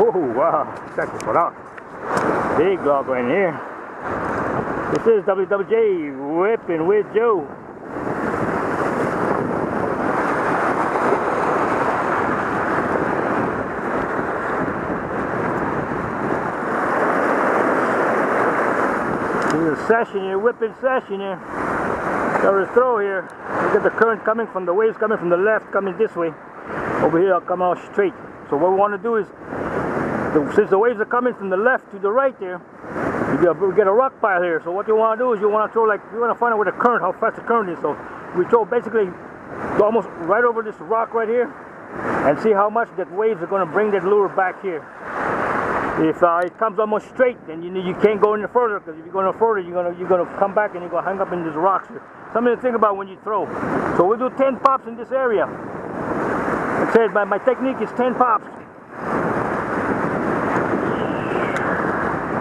Oh, wow. Check this one out. Big dog right in here. This is WWJ Whipping with Joe. This is a session here, whipping session here. Got his throw here. Look at the current coming from the waves coming from the left, coming this way. Over here, I'll come out straight. So what we want to do is, since the waves are coming from the left to the right there, we get a rock pile here. So what you want to do is you want to throw, like, you want to find out where the current, how fast the current is. So we throw basically almost right over this rock right here, and see how much that waves are going to bring that lure back here. If it comes almost straight, then you can't go any further, because if you go any further, you're gonna come back and you're gonna hang up in these rocks here. Something to think about when you throw. So we'll do 10 pops in this area. Like I said, my technique is 10 pops.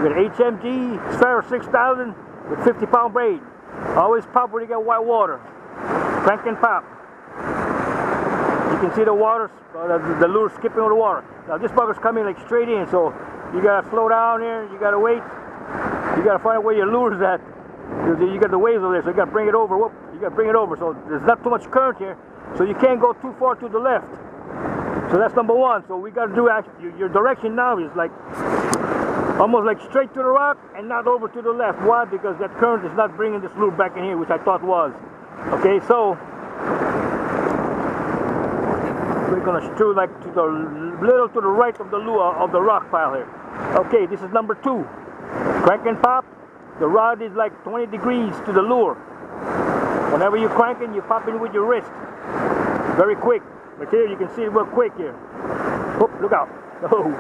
We got HMG Sphero 6000 with 50-pound braid. Always pop where you get white water. Crank and pop. You can see the water, the lure skipping over the water. Now this bugger's coming like straight in, so you gotta slow down here. You gotta wait. You gotta find out where your lure's at. You got the waves over there, so you gotta bring it over. Whoop, you gotta bring it over. So there's not too much current here, so you can't go too far to the left. So that's number one. So we gotta do actually, your direction now is like almost like straight to the rock and not over to the left. Why? Because that current is not bringing this lure back in here, which I thought was. Okay, so we're gonna strew like to the little to the right of the lure of the rock pile here. Okay, this is number two. Crank and pop. The rod is like 20 degrees to the lure. Whenever you're cranking, you're popping with your wrist. Very quick. But here you can see it real quick here. Oh, look out. Oh.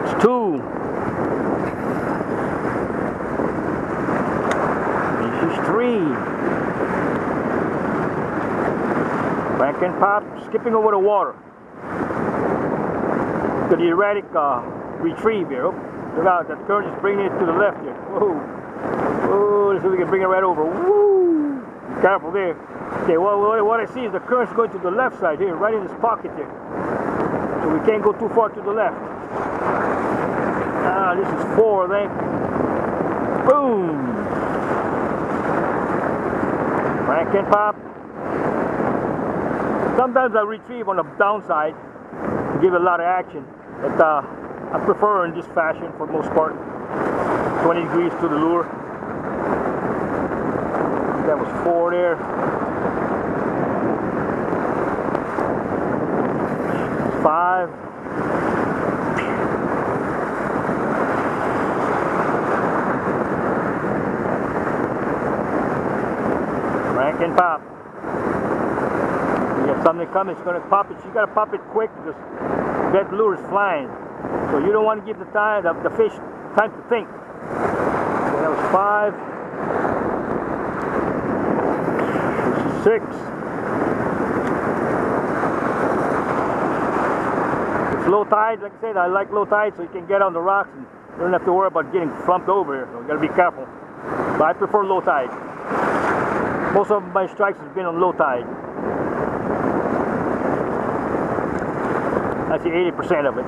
It's two. This is three. Crank and pop, skipping over the water. Look at the erratic retrieve here. Oh, look out, that current is bringing it to the left here. Whoa. Oh, let's see if we can bring it right over. Woo! Be careful there. Okay, well, what I see is the current's going to the left side here, right in this pocket there. So we can't go too far to the left. Ah, this is four, I think. Boom! Crank and pop. Sometimes I retrieve on the downside to give it a lot of action, but I prefer in this fashion for the most part. 20 degrees to the lure. That was four there. Five. Crank and pop. You got something coming, it's going to pop it. You got to pop it quick because that lure is flying. So you don't want to give the fish time to think. So that was five. This is six. It's low tide, like I said, I like low tide so you can get on the rocks and you don't have to worry about getting flumped over here. So you got to be careful. But I prefer low tide. Most of my strikes have been on low tide. That's the 80% of it.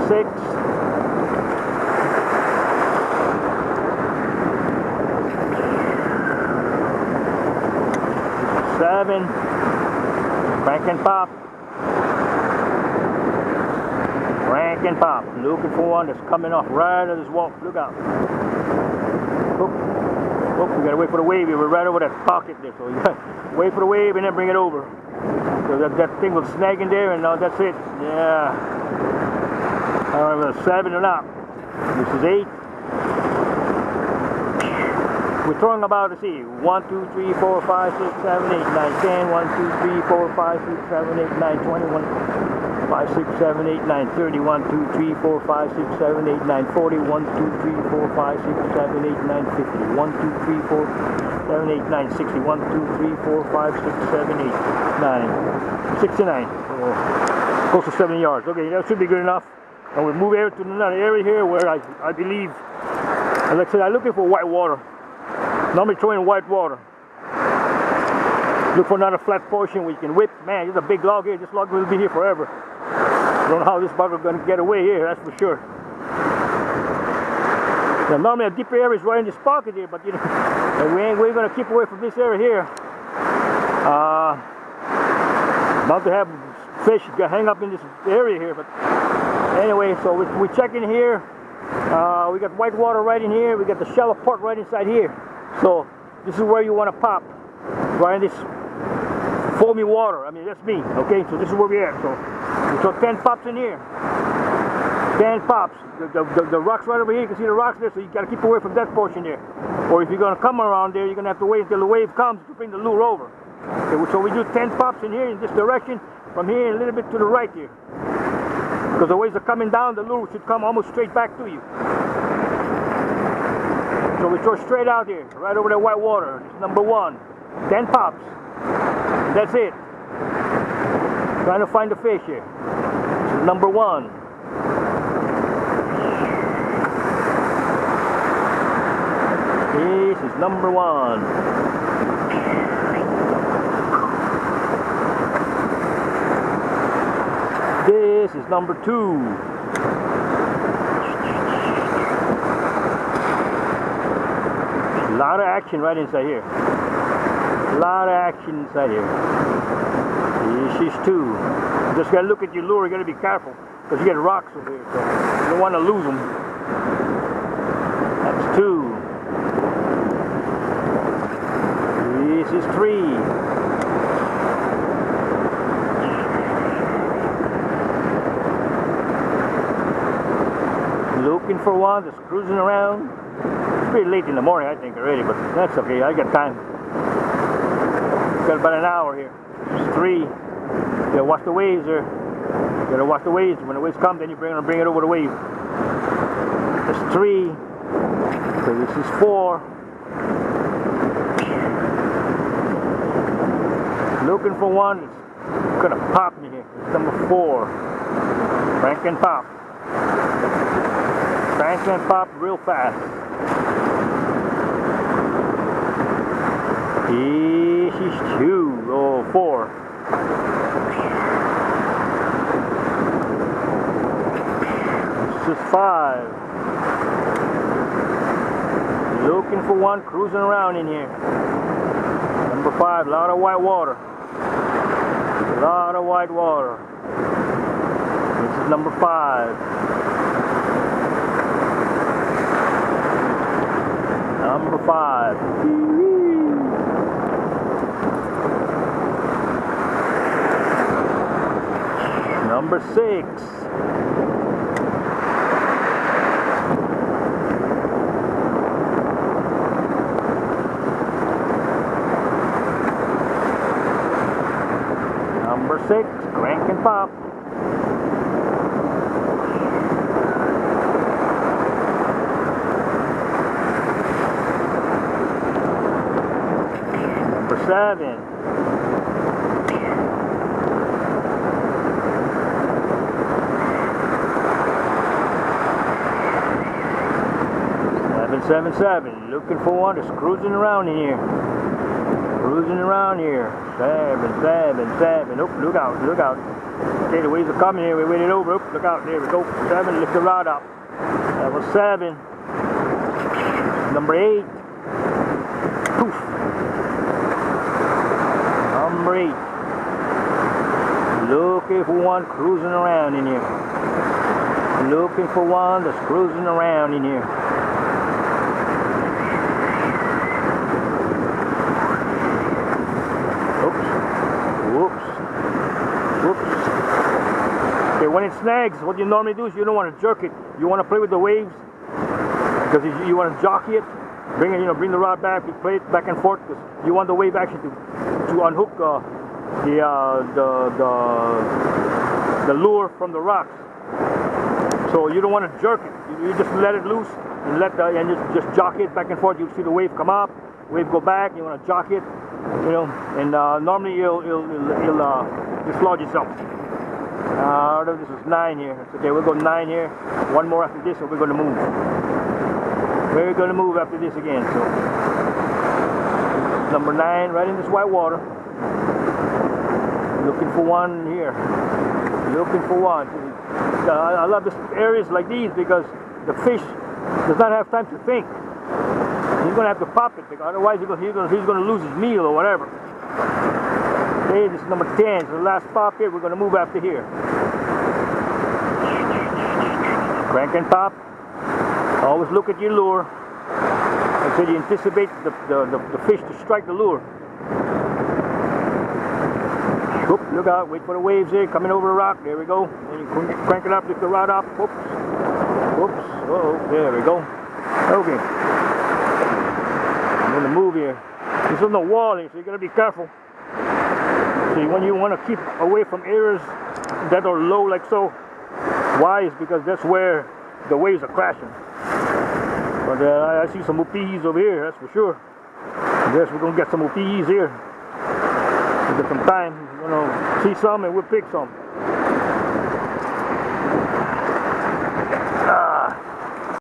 Six. Seven. Crank and pop. Crank and pop. Looking for one that's coming off right at this wall. Look out. Oop. Oop, we gotta wait for the wave. We're right over that pocket there. So you gotta wait for the wave and then bring it over. So that thing will snag in there and that's it. Yeah. I don't know if it's 7 or not. This is 8. We're throwing about, let's see, 1, 2, 3, 4, 5, 6, 7, 8, 9, 10, 1, 2, 3, 4, 5, 6, 7, 8, 9, 20, 1, 5, 6, 7, 8, 9, 30, 1, 2, 3, 4, 5, 6, 7, 8, 9, 40, 1, 2, 3, 4, 5, 6, 7, 8, 9, 50, 1, 2, 3, 4, 7, 8, 9, 60, 1, 2, 3, 4, 5, 6, 7, 8, 9, 69. So close to 70 yards. Okay, that should be good enough. And we move over to another area here where I believe, like I said, I'm looking for white water. Normally throwing white water. Look for another flat portion where you can whip. Man, there's a big log here. This log will be here forever. I don't know how this bugger is going to get away here, that's for sure. Now, normally a deeper area is right in this pocket here, but you know, we're going to keep away from this area here. Not to have fish hang up in this area here, but anyway, so we check in here. We got white water right in here. We got the shallow part right inside here. So this is where you want to pop, right in this foamy water. I mean, that's me. Okay, so this is where we're at. So we took 10 pops in here. 10 pops. The rocks right over here. You can see the rocks there. So you got to keep away from that portion there. Or if you're going to come around there, you're going to have to wait until the wave comes to bring the lure over. Okay, so we do 10 pops in here in this direction. From here and a little bit to the right here. Because the waves are coming down, the lure should come almost straight back to you. So we throw straight out here, right over the white water. This is number 1. 10 pops. And that's it. Trying to find the fish here. This is number 1. This is number 1. This is number 2. A lot of action right inside here. A lot of action inside here. This is 2. You just gotta look at your lure. You gotta be careful because you get rocks over here, so you don't want to lose them. That's 2. This is 3. Looking for one that's cruising around. It's pretty late in the morning, I think, already, but that's okay. I got time. Got about an hour here. There's 3. You gotta watch the waves there. You gotta watch the waves. When the waves come, then you bring it over the wave. There's 3. So this is 4. Looking for one that's gonna pop me here. It's number 4. Crank and pop. Crank and pop real fast. This is 2. Oh, 4. This is 5. Looking for one cruising around in here. Number 5. A lot of white water. A lot of white water. This is number 5. Number 5. Number 6. Number 6. Crank and pop. Number 7. Seven. Looking for one that's cruising around in here. Cruising around here. 7. Oh, look out, look out. Okay, the waves are coming here. We waited over. Oh, look out. There we go. 7. Lift the rod up. That was 7. Number 8. Poof. Number 8. Looking for one cruising around in here. Looking for one that's cruising around in here. Whoops. Okay, when it snags, what you normally do is you don't want to jerk it. You want to play with the waves because you want to jockey it. Bring it, bring the rod back. You play it back and forth because you want the wave action to unhook the lure from the rocks. So you don't want to jerk it. You just let it loose and just jockey it back and forth. You see the wave come up, wave go back. You want to jockey it, and normally you'll dislodge yourself. This is 9 here. It's okay, we'll go 9 here. One more after this, and we're going to move. We're going to move after this again. So number 9, right in this white water. Looking for one here. Looking for one. I love this areas like these because the fish does not have time to think. He's gonna have to pop it, because otherwise he's gonna lose his meal or whatever. Okay, this is number 10. It's the last pop here. We're gonna move after here. Crank and pop. Always look at your lure until you anticipate the fish to strike the lure. Whoop, look out, wait for the waves here, coming over the rock. There we go. And you crank it up, lift the rod up. Whoops. Whoops. Uh-oh, there we go. Okay. I'm gonna move here. There's no wall here, so you gotta be careful. See, when you want to keep away from areas that are low like so, why is because that's where the waves are crashing. But I see some upis over here, that's for sure. I guess we're gonna get some upis here. We'll get some time. We're gonna see some and we'll pick some.